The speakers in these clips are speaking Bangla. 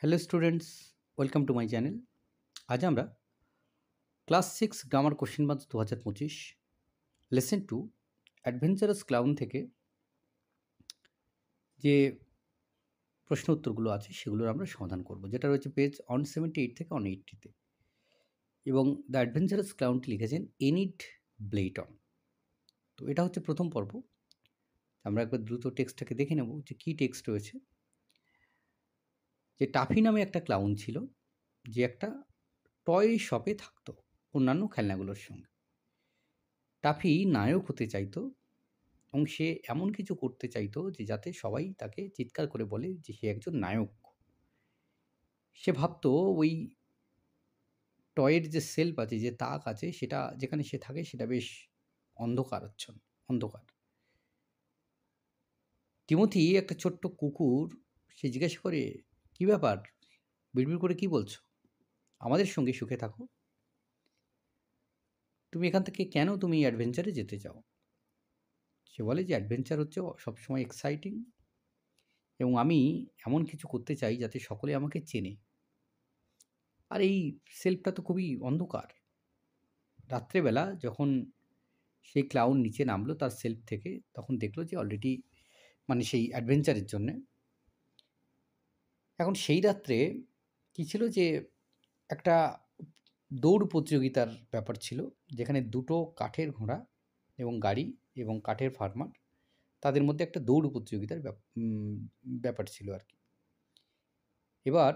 Hello students, welcome to my channel. আজ আমরা ক্লাস 6 গ্রামার কোশ্চেন বাংস 2025 লেসন 2 অ্যাডভেঞ্চারাস ক্লাউন থেকে যে প্রশ্ন উত্তরগুলো আছে সেগুলোর আমরা সমাধান করব, যেটা রয়েছে পেজ 178 থেকে 180-তে। এবং দ্য অ্যাডভেঞ্চারাস ক্লাউনটি লিখেছেন এনিড ব্লেইটন। তো এটা হচ্ছে প্রথম পর্ব। আমরা একবার দ্রুত টেক্সটটাকে দেখে নেব যে কী টেক্সট রয়েছে। যে টাফি নামে একটা ক্লাউন ছিল, যে একটা টয় শপে থাকতো অন্যান্য খেলনাগুলোর সঙ্গে। টাফি নায়ক হতে চাইতো এবং সে এমন কিছু করতে চাইতো যে যাতে সবাই তাকে চিৎকার করে বলে যে সে একজন নায়ক। সে ভাবতো ওই টয়ের যে সেলফ আছে, যে তাক আছে, সেটা যেখানে সে থাকে সেটা বেশ অন্ধকার। টিমোথি একটা ছোট্ট কুকুর, সে জিজ্ঞাসা করে, কী ব্যাপার, বিড়বিড় করে কী বলছো? আমাদের সঙ্গে সুখে থাকো। তুমি এখান থেকে কেন তুমি অ্যাডভেঞ্চারে যেতে চাও? সে বলে যে অ্যাডভেঞ্চার হচ্ছে সবসময় এক্সাইটিং, এবং আমি এমন কিছু করতে চাই যাতে সকলে আমাকে চেনে। আর এই সেলফটা তো খুবই অন্ধকার। রাত্রেবেলা যখন সেই ক্লাউন নিচে নামলো তার সেলফ থেকে, তখন দেখলো যে অলরেডি, মানে সেই অ্যাডভেঞ্চারের জন্যে, এখন সেই রাত্রে কী ছিল যে একটা দৌড় প্রতিযোগিতার ব্যাপার ছিল, যেখানে দুটো কাঠের ঘোড়া এবং গাড়ি এবং কাঠের ফার্মার, তাদের মধ্যে একটা দৌড় প্রতিযোগিতার ব্যাপার ছিল আর কি। এবার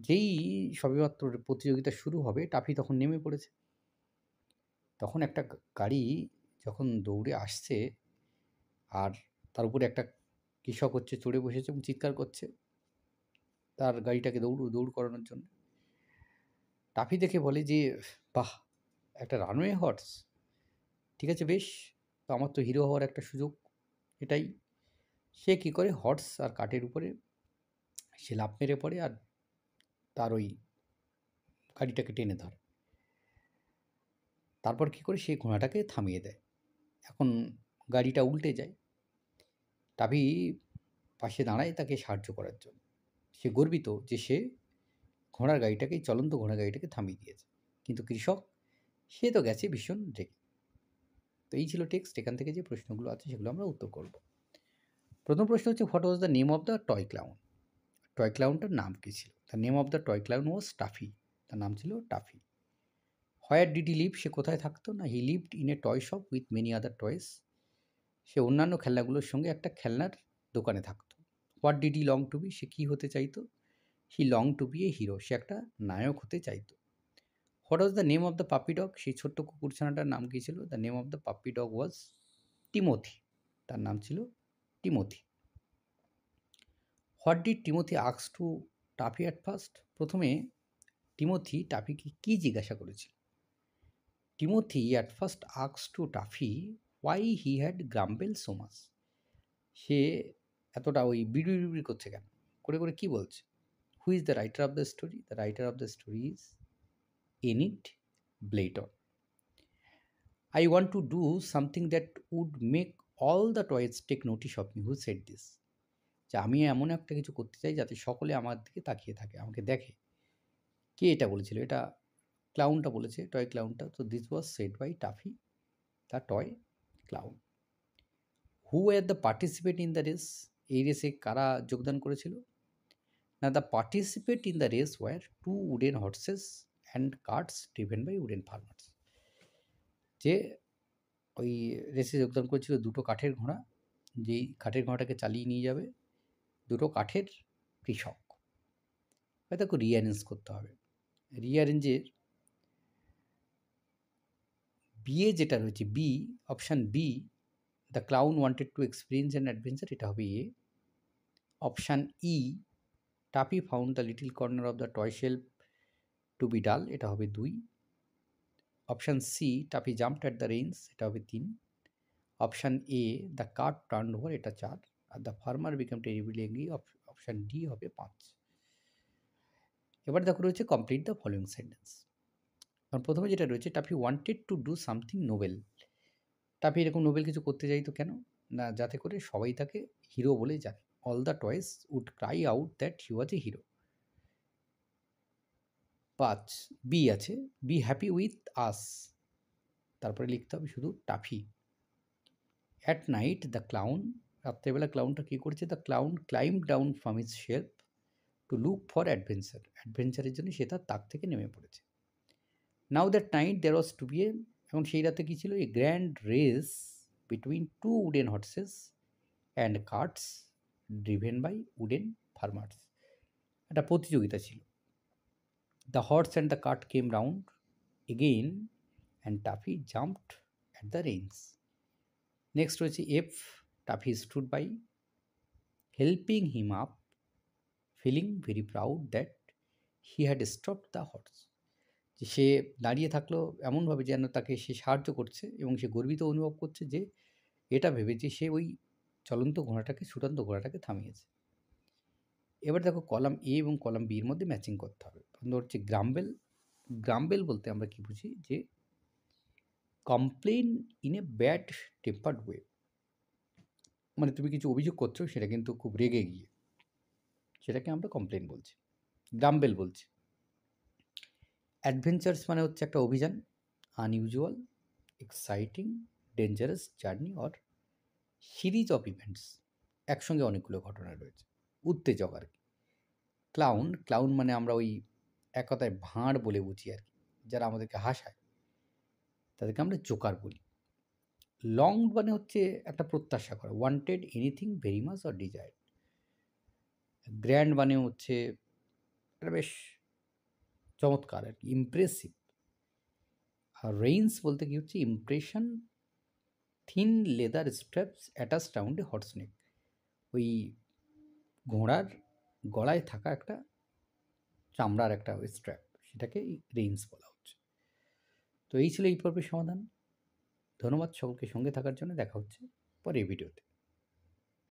যেই সবেমাত্র প্রতিযোগিতা শুরু হবে, টাফি তখন নেমে পড়েছে। তখন একটা গাড়ি যখন দৌড়ে আসছে, আর তার উপরে একটা কৃষক হচ্ছে চড়ে বসেছে এবং চিৎকার করছে তার গাড়িটাকে দৌড় করানোর জন্য। টাফি দেখে বলে যে, বাহ, একটা রানওয়ে হর্স, ঠিক আছে, বেশ, তো আমার তো হিরো হওয়ার একটা সুযোগ এটাই। সে কী করে, হর্স আর কাঠের উপরে সে লাফ মেরে পড়ে আর তার ওই গাড়িটাকে টেনে ধরে। তারপর কী করে, সে ঘোড়াটাকে থামিয়ে দেয়। এখন গাড়িটা উল্টে যায়। টাফি পাশে দাঁড়ায় তাকে সাহায্য করার জন্য। সে গর্বিত যে সে চলন্ত ঘোড়ার গাড়িটাকে থামিয়ে দিয়েছে। কিন্তু কৃষক, সে তো গেছে ভীষণ রেগে। তো এই ছিল টেক্সট। এখান থেকে যে প্রশ্নগুলো আছে সেগুলো আমরা উত্তর করব। প্রথম প্রশ্ন হচ্ছে, what was the name of the toy clown? Toy ক্লাউনটার নাম কী ছিল? The name of the toy clown was Tuffy. তার নাম ছিল Tuffy. Where did he live? সে কোথায় থাকতো? না, he lived in a toy shop with many other toys. সে অন্যান্য খেলনাগুলোর সঙ্গে একটা খেলনার দোকানে থাকতো। What did he long to be? সে কী হতে চাইতো? He long to be A hero. সে একটা নায়ক হতে চাইতো। What was the name of the puppy dog? সেই ছোট্ট কুকুরছানাটার নাম কী ছিল? The name of the puppy dog was Timothy. তার নাম ছিল Timothy. What did Timothy ask to Tuffy at first? প্রথমে টিমোথি টাফিকে কী জিজ্ঞাসা করেছিল? Timothy at first ask to Tuffy why he had grumble so much. সে এতটা ওই বিড়বিড় করছে কেন, করে কী বলছে? Who is the writer of the story? The writer of the story is Enid Blyton. I want to do something that would make all the toys take notice of me. Who said this? যে আমি এমন একটা কিছু করতে চাই যাতে সকলে আমার দিকে তাকিয়ে থাকে, আমাকে দেখে। কে এটা বলেছিল? এটা ক্লাউনটা বলেছে, টয় ক্লাউনটা। তো this was said by Taffy, the toy clown. Who were the participate in the race? এই রেসে কারা যোগদান করেছিল? না, the participate in the race were two wooden horses and carts driven by wooden farmers. যে ওই রেসে যোগদান করেছিল দুটো কাঠের ঘোড়া, যেই কাঠের ঘোড়াটাকে চালিয়ে নিয়ে যাবে দুটো কাঠের কৃষক। হয়তো রিঅ্যারেঞ্জ করতে হবে। রিঅ্যারেঞ্জের বিয়ে যেটা রয়েছে, B, option B, the clown wanted to experience an adventure, এটা হবে A. Option E, Tuffy found the little corner of the toy shelf to be dull, এটা হবে 2। Option C, Tuffy jumped at the reins, এটা হবে 3। Option A, the cart turn over, এটা 4। আর the farmer become terribly angry, option D হবে 5। এবার দেখো রয়েছে কমপ্লিট দ্য ফলোয়িং সেন্টেন্স। কারণ প্রথমে যেটা রয়েছে, toffee wanted to do something Nobel. Toffee এরকম নোবেল কিছু করতে চাইতো কেন? না, যাতে করে সবাই তাকে হিরো বলে জানে। all the toys would cry out that he was a hero. 5 B আছে, বি হ্যাপি উইথ আস, তারপরে লিখতে হবে শুধু Tuffy. At night the clown, রাত্রেবেলা ক্লাউনটা কী করেছে? The clown climb down from his shelf to look for adventure, অ্যাডভেঞ্চারের জন্য সে তার তাক থেকে নেমে পড়েছে। Now that night there was to be a, এবং সেই রাতে কী ছিল? A grand race between two wooden horses and carts driven by wooden farmers, একটা প্রতিযোগিতা ছিল। The horse and the cart came round again and Tuffy jumped at the range. Next রয়েছে F, Tuffy stood by helping him up feeling very proud that he had stopped the horse, যে সে দাঁড়িয়ে থাকলো এমনভাবে যেন তাকে সে সাহায্য করছে এবং সে গর্বিত অনুভব করছে যে এটা ভেবে যে সে ওই চলন্ত ঘোড়াটাকে, ছুটন্ত ঘোড়াটাকে থামিয়েছে। এবার দেখো কলাম এ এবং কলাম বির মধ্যে ম্যাচিং করতে হবে। প্রথম হচ্ছে গ্রাম্বেল। গ্রাম্বেল বলতে আমরা কি বুঝি? যে complain in a bad tempered way, মানে তুমি কিছু অভিযোগ করছো সেটা কিন্তু খুব রেগে গিয়ে, সেটাকে আমরা কমপ্লেন বলছি, গ্রাম্বেল বলছি। অ্যাডভেঞ্চার্স মানে হচ্ছে একটা অভিযান, unusual, exciting, dangerous journey or series of events, একসঙ্গে অনেকগুলো ঘটনা রয়েছে, উত্তেজক আর কি। ক্লাউন, ক্লাউন মানে আমরা ওই এক কথায় ভাঁড় বলে বুঝি আর কি, যারা আমাদেরকে হাসায় তাদেরকে আমরা জোকার বলি। লং মানে হচ্ছে একটা প্রত্যাশা করা, wanted anything very much or desire. Grand মানে হচ্ছে এটা বেশ চমৎকার আর কি, ইমপ্রেসিভ। আর রেইন্স বলতে কি হচ্ছে? Impression, thin leather straps attach round a horse neck, ওই ঘোড়ার গলায় থাকা একটা চামড়ার একটা স্ট্র্যাপ, সেটাকে রেইন্স বলা হচ্ছে। তো এই ছিল এই পর্বের সমাধান। ধন্যবাদ সকলকে সঙ্গে থাকার জন্য। দেখা হচ্ছে পরের ভিডিওতে।